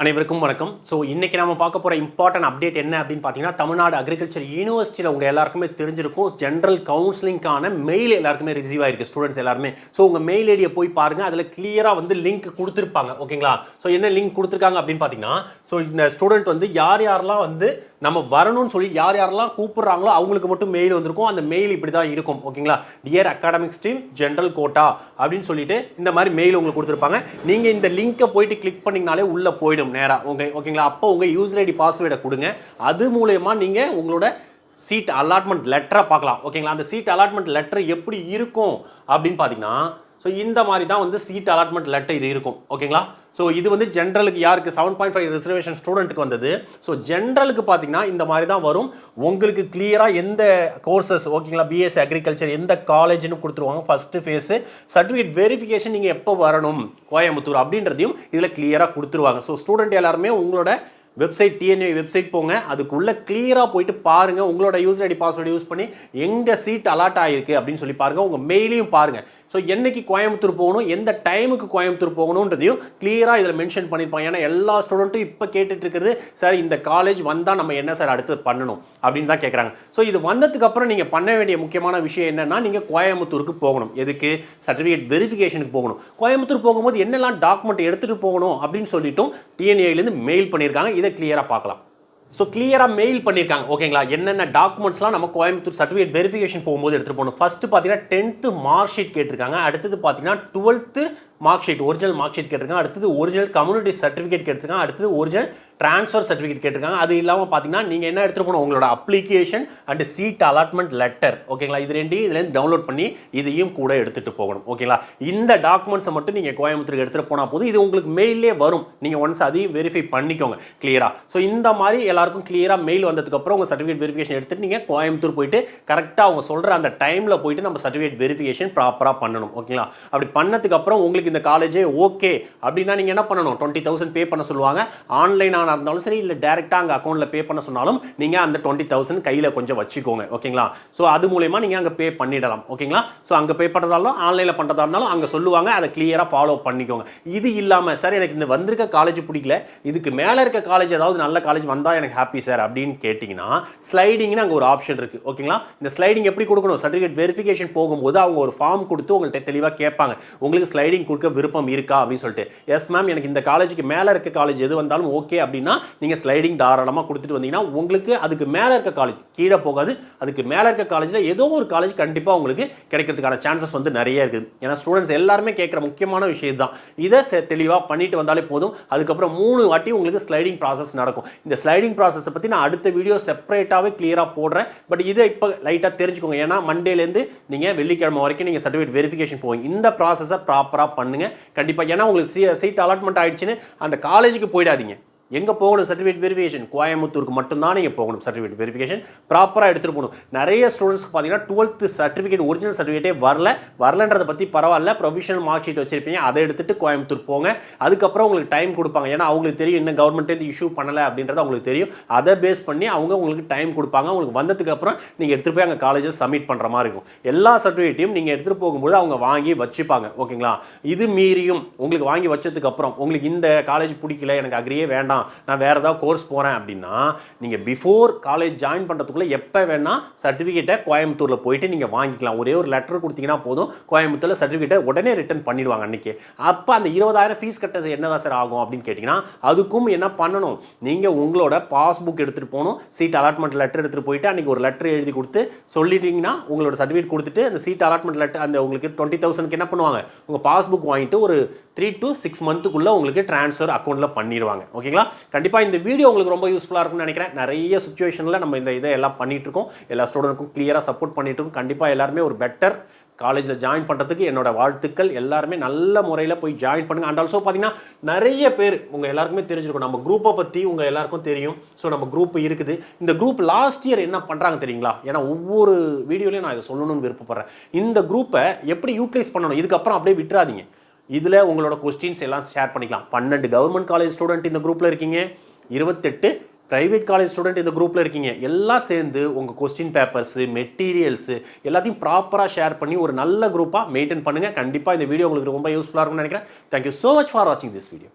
அனைவருக்கும் வணக்கம். ஸோ இன்றைக்கி நம்ம பார்க்க போகிற இம்பார்ட்டன்ட் அப்டேட் என்ன அப்படின்னு பார்த்தீங்கன்னா, தமிழ்நாடு அக்ரிகல்ச்சர் யூனிவர்சிட்டியில் உங்கள் எல்லாருக்குமே தெரிஞ்சிருக்கும், ஜென்ரல் கவுன்சிலிங்கான மெயில் எல்லாருக்குமே ரிசீவ் ஆயிருக்கு ஸ்டூடெண்ட்ஸ் எல்லாருமே. ஸோ உங்கள் மெயில் ஐடியை போய் பாருங்கள், அதில் கிளியராக வந்து லிங்க் கொடுத்துருப்பாங்க. ஓகேங்களா? ஸோ என்ன லிங்க் கொடுத்துருக்காங்க அப்படின்னு பார்த்தீங்கன்னா, ஸோ இந்த ஸ்டூடெண்ட் வந்து யாரெல்லாம் வந்து நம்ம வரணும்னு சொல்லி யாரெல்லாம் கூப்பிடுறாங்களோ அவங்களுக்கு மட்டும் மெயில் வந்திருக்கும். அந்த மெயில் இப்படி தான் இருக்கும். ஓகேங்களா? Dear academic stream general quota அப்படின்னு சொல்லிட்டு இந்த மாதிரி மெயில் உங்களுக்கு கொடுத்துருப்பாங்க. நீங்கள் இந்த லிங்கை போயிட்டு கிளிக் பண்ணிங்கனாலே உள்ளே போயிடும் நேராக. ஓகேங்களா? அப்போ உங்கள் யூசர் ஐடி பாஸ்வேர்டை கொடுங்க. அது மூலயமா நீங்கள் உங்களோட சீட் அலாட்மெண்ட் லெட்டரை பார்க்கலாம். ஓகேங்களா? அந்த சீட் அலாட்மெண்ட் லெட்டர் எப்படி இருக்கும் அப்படின்னு பார்த்தீங்கன்னா, ஸோ இந்த மாதிரி தான் வந்து சீட் அலாட்மெண்ட் லெட்டர் இருக்கும். ஓகேங்களா? ஸோ இது வந்து ஜென்ரலுக்கு யாருக்கு 7.5 ரிசர்வேஷன் ஸ்டூடெண்ட்டுக்கு வந்தது. ஸோ ஜென்ரலுக்கு பார்த்தீங்கன்னா இந்த மாதிரி தான் வரும். உங்களுக்கு கிளியராக எந்த கோர்சஸ், ஓகேங்களா, பிஎஸ்சி அக்ரிகல்ச்சர் எந்த காலேஜ்னு கொடுத்துருவாங்க. ஃபஸ்ட்டு ஃபேஸு சர்டிஃபிகேட் வெரிஃபிகேஷன் நீங்கள் எப்போ வரணும் கோயம்புத்தூர் அப்படின்றதையும் இதில் கிளியராக கொடுத்துருவாங்க. ஸோ ஸ்டூடெண்ட் எல்லாருமே உங்களோட வெப்சைட் டிஎன்ஏ வெப்சைட் போங்க, அதுக்குள்ளே கிளியராக போயிட்டு பாருங்கள். உங்களோட யூசர் ஐடி பாஸ்வேர்டு யூஸ் பண்ணி எங்கே சீட் அலாட் ஆகிருக்கு அப்படின்னு சொல்லி பாருங்கள். உங்கள் மெயிலையும் பாருங்கள். ஸோ என்னைக்கு கோயம்புத்தூர் போகணும், எந்த டைமுக்கு கோயம்புத்தூர் போகணுன்றதையும் கிளியராக இதில் மென்ஷன் பண்ணியிருப்பாங்க. ஏன்னா எல்லா ஸ்டூடெண்ட்டும் இப்போ கேட்டுட்டு இருக்கிறது, சார் இந்த காலேஜ் வந்தால் நம்ம என்ன சார் அடுத்து பண்ணணும் அப்படின்னு தான் கேட்குறாங்க. ஸோ இது வந்ததுக்கப்புறம் நீங்கள் பண்ண வேண்டிய முக்கியமான விஷயம் என்னென்னா, நீங்கள் கோயம்புத்தூருக்கு போகணும். எதுக்கு? சர்டிஃபிகேட் வெரிஃபிகேஷனுக்கு போகணும். கோயம்புத்தூர் போகும்போது என்னெல்லாம் டாக்குமெண்ட் எடுத்துகிட்டு போகணும் அப்படின்னு சொல்லிட்டும் டிஎன்ஏலேருந்து மெயில் பண்ணியிருக்காங்க. இதை கிளியராக பார்க்கலாம். ஸோ கிளியராக மெயில் பண்ணியிருக்காங்க. ஓகேங்களா? என்னென்ன டாக்குமெண்ட்ஸ்லாம் நம்ம கோயம்புத்தூர் சர்டிஃபிகேட் வெரிஃபிகேஷன் போகும்போது எடுத்துகிட்டு போகணும். ஃபஸ்ட்டு பார்த்தீங்கன்னா 10th மார்க் ஷீட் கேட்டிருக்காங்க. அடுத்தது பார்த்தீங்கன்னா 12th mark sheet, original mark sheet கேட்டிருக்காங்க. அடுத்தது ஒரிஜினல் கம்யூனிட்டி சர்டிஃபிகேட் கேட்டிருக்காங்க. அடுத்தது ஒரிஜினல் ட்ரான்ஸ்ஃபர் சர்டிஃபிகேட் கேட்டிருக்காங்க. அது இல்லாமல் பார்த்தீங்கன்னா நீங்கள் என்ன எடுத்துகிட்டு போகணும், உங்களோட application and seat allotment letter. ஓகேங்களா? இது ரெண்டையும் இதுலேருந்து டவுன்லோட் பண்ணி இதையும் கூட எடுத்துகிட்டு போகணும். ஓகேங்களா? இந்த டாக்குமெண்ட்ஸை மட்டும் நீங்கள் கோயம்புத்தூருக்கு எடுத்துகிட்டு போனால் போதும். இது உங்களுக்கு மெயிலே வரும். நீங்கள் ஒன்ஸ் அதையும் வெரிஃபை பண்ணிக்கோங்க கிளியராக. ஸோ இந்த மாதிரி எல்லாருக்கும் கிளியராக மெயில் வந்ததுக்கப்புறம் உங்கள் சர்டிஃபிகேட் வெரிஃபிகேஷன் எடுத்துகிட்டு நீங்கள் கோயம்புத்தூர் போயிட்டு கரெக்டாக அவங்க சொல்கிற அந்த டைமில் போயிட்டு நம்ம சர்டிஃபிகேட் வெரிஃபிகேஷன் ப்ராப்பராக பண்ணணும். ஓகேங்களா? அப்படி பண்ணதுக்கப்புறம் உங்களுக்கு இந்த காலேஜே ஓகே அப்படின்னா நீங்கள் என்ன பண்ணணும், 20,000 பே பண்ண சொல்லுவாங்க. ஆன்லைனாக இருந்தாலும் சரி, இல்லை டேரெக்டாக அங்கே அக்கௌண்ட்டில் பே பண்ண சொன்னாலும் நீங்கள் அந்த 20,000 கையில் கொஞ்சம் வச்சுக்கோங்க. ஓகேங்களா? ஸோ அது மூலயமா நீங்கள் அங்கே பே பண்ணிடலாம். ஓகேங்களா? ஸோ அங்கே பே பண்ணுறதாலும் ஆன்லைனில் பண்ணுறதா இருந்தாலும் அங்கே சொல்லுவாங்க, அதை கிளியராக ஃபாலோ பண்ணிக்கோங்க. இது இல்லாமல் சார் எனக்கு இந்த வந்திருக்க காலேஜ் பிடிக்கல, இதுக்கு மேலே இருக்க காலேஜ் ஏதாவது நல்ல காலேஜ் வந்தால் எனக்கு ஹாப்பி சார் அப்படின்னு கேட்டிங்கன்னா, ஸ்லைடிங்னு அங்கே ஒரு ஆப்ஷன் இருக்குது. ஓகேங்களா? இந்த ஸ்லைடிங் எப்படி கொடுக்கணும், சர்டிஃபிகேட் வெரிஃபிகேஷன் போகும்போது அவங்க ஒரு ஃபார்ம் கொடுத்து உங்கள்கிட்ட தெளிவாக கேட்பாங்க, உங்களுக்கு ஸ்லைடிங் கொடுக்க விருப்பம் இருக்கா அப்படின்னு சொல்லிட்டு. எஸ் மேம், எனக்கு இந்த காலேஜுக்கு மேலே இருக்க காலேஜ் எது வந்தாலும் ஓகே அப்படின்னா நீங்கள் ஸ்லைடிங் தாராளமாக கொடுத்துட்டு வந்தீங்கன்னா உங்களுக்கு அதுக்கு மேலே இருக்க காலேஜ் கீழே போகாது. அதுக்கு மேலே இருக்க காலேஜில் ஏதோ ஒரு காலேஜ் கண்டிப்பாக உங்களுக்கு கிடைக்கிறதுக்கான சான்சஸ் வந்து நிறைய இருக்குது. ஏன்னா ஸ்டூடெண்ட்ஸ் எல்லாருமே கேட்குற முக்கியமான விஷயம் தான். இதை தெளிவாக பண்ணிட்டு வந்தாலே போதும். அதுக்கப்புறம் 3 வாட்டி உங்களுக்கு ஸ்லைடிங் ப்ராசஸ் நடக்கும். இந்த ஸ்லைடிங் ப்ராசஸை பற்றி நான் அடுத்த வீடியோ செப்பரேட்டாகவே கிளியராக போடுறேன். பட் இதை இப்போ லைட்டாக தெரிஞ்சுக்கோங்க. ஏன்னா மண்டேலேருந்து நீங்கள் வெள்ளிக்கிழமை வரைக்கும் நீங்கள் சர்டிஃபிகேட் வெரிஃபிகேஷன் போவீங்க. இந்த ப்ராசஸை ப்ராப்பராக பண்ணுங்கள் கண்டிப்பாக. ஏன்னா உங்களுக்கு சீட் அலாட்மெண்ட் ஆயிடுச்சுன்னு அந்த காலேஜுக்கு போயிடாதீங்க. எங்கே போகணும் சர்டிஃபிகேட் வெரிஃபிகேஷன்? கோயம்புத்தூருக்கு மட்டும்தான் நீங்கள் போகணும். சர்டிஃபிகேட் வெரிஃபிகேஷன் ப்ராப்பராக எடுத்துகிட்டு போகணும். நிறைய ஸ்டூடெண்ட்ஸ்க்கு பார்த்தீங்கன்னா 12th சர்டிஃபிகேட் ஒரிஜினல் சர்டிஃபிகேட்டே வரலன்றதை பற்றி பரவாயில்ல, ப்ரொவிஷனல் மார்க் ஷீட் வச்சிருப்பீங்க, அதை எடுத்துகிட்டு கோயம்புத்தூர் போங்க. அதுக்கப்புறம் உங்களுக்கு டைம் கொடுப்பாங்க. ஏன்னா அவங்களுக்கு தெரியும் இன்னும் கவர்மெண்ட்டே இஷ்யூ பண்ணலை அப்படின்றது அவங்களுக்கு தெரியும். அதை பேஸ் பண்ணி அவங்க உங்களுக்கு டைம் கொடுப்பாங்க. உங்களுக்கு வந்ததுக்கப்புறம் நீங்கள் எடுத்துகிட்டு போய் அங்கே காலேஜஸ் சப்மிட் பண்ணுற மாதிரி இருக்கும். எல்லா சர்டிஃபிகேட்டையும் நீங்கள் எடுத்துகிட்டு போகும்போது அவங்க வாங்கி வச்சுப்பாங்க. ஓகேங்களா? இது மீறியும் உங்களுக்கு வாங்கி வச்சதுக்கப்புறம் உங்களுக்கு இந்த காலேஜ் பிடிக்கல, எனக்கு அக்ரியே வேண்டாம், நான் வேறு ஏதாவது கோர்ஸ் போகிறேன் அப்படின்னா நீங்கள் பிஃபோர் காலேஜ் ஜாயின் பண்ணுறதுக்குள்ளே எப்போ வேணால் சர்டிஃபிகேட்டை கோயம்புத்தூரில் போயிட்டு நீங்கள் வாங்கிக்கலாம். ஒரே ஒரு லெட்டர் கொடுத்தீங்கன்னா போதும், கோயம்புத்தூரில் சர்டிஃபிகேட்டை உடனே ரிட்டர்ன் பண்ணிடுவாங்க அன்றைக்கி. அப்போ அந்த 20,000 ஃபீஸ் கட்டுறது என்னதான் சார் ஆகும் அப்படின்னு கேட்டிங்கன்னா, அதுக்கும் என்ன பண்ணணும், நீங்கள் உங்களோட பாஸ்புக் எடுத்துகிட்டு போகணும். சீட் அலாட்மெண்ட் லெட்டர் எடுத்துகிட்டு போயிட்டு அன்றைக்கி ஒரு லெட்டர் எழுதி கொடுத்து சொல்லிட்டீங்கன்னா உங்களோட சர்டிஃபிகேட் கொடுத்துட்டு அந்த சீட் அலாட்மெண்ட் லெட்டர் அந்த உங்களுக்கு 20,000க்கு என்ன பண்ணுவாங்க, உங்கள் பாஸ்புக் வாங்கிட்டு ஒரு 3 to 6 மந்த்துக்குள்ளே உங்களுக்கு ட்ரான்ஸ்ஃபர் அக்கௌண்ட்டில் பண்ணிடுவாங்க. ஓகேங்களா? கண்டிப்பாக இந்த வீடியோ உங்களுக்கு ரொம்ப யூஸ்ஃபுல்லாக இருக்கும்னு நினைக்கிறேன். நிறைய சுச்சுவேஷனில் நம்ம இந்த இதை எல்லாம் பண்ணிகிட்டு இருக்கோம். எல்லா ஸ்டூடெண்ட்டுக்கும் கிளியராக சப்போர்ட் பண்ணிட்டு இருக்கோம். கண்டிப்பாக எல்லாருமே ஒரு பெட்டர் காலேஜில் ஜாயின் பண்ணுறதுக்கு என்னோட வாழ்த்துக்கள். எல்லாருமே நல்ல முறையில் போய் ஜாயின் பண்ணுங்கள். அண்ட் ஆல்சோ பார்த்தீங்கன்னா நிறைய பேர் உங்கள் எல்லாருக்குமே தெரிஞ்சிருக்கும், நம்ம குரூப்பை பற்றி உங்கள் எல்லாருக்கும் தெரியும். ஸோ நம்ம குரூப் இருக்குது. இந்த குரூப் லாஸ்ட் இயர் என்ன பண்ணுறாங்க தெரியுங்களா? ஏன்னா ஒவ்வொரு வீடியோலையும் நான் இதை சொல்லணும்னு விருப்பப்படுறேன். இந்த குரூப்பை எப்படி யூட்டிலைஸ் பண்ணணும், இதுக்கப்புறம் அப்படியே விட்டுறாதீங்க. இதில் உங்களோட கொஸ்டின்ஸ் எல்லாம் ஷேர் பண்ணிக்கலாம். 12 கவர்மெண்ட் காலேஜ் ஸ்டூடெண்ட் இந்த குரூப்பில் இருக்கீங்க, 28 பிரைவேட் காலேஜ் ஸ்டூடெண்ட் இந்த குரூப்பில் இருக்கீங்க. எல்லாம் சேர்ந்து உங்கள் கொஸ்டின் பேப்பர்ஸு, மெட்டீரியல்ஸு எல்லாத்தையும் ப்ராப்பராக ஷேர் பண்ணி ஒரு நல்ல குரூப்பாக மெயின்டைன் பண்ணுங்கள். கண்டிப்பாக இந்த வீடியோ உங்களுக்கு ரொம்ப யூஸ்ஃபுல்லாக இருக்கும்னு நினைக்கிறேன். தேங்க்யூ ஸோ மச் ஃபார் வாட்சிங் திஸ் வீடியோ.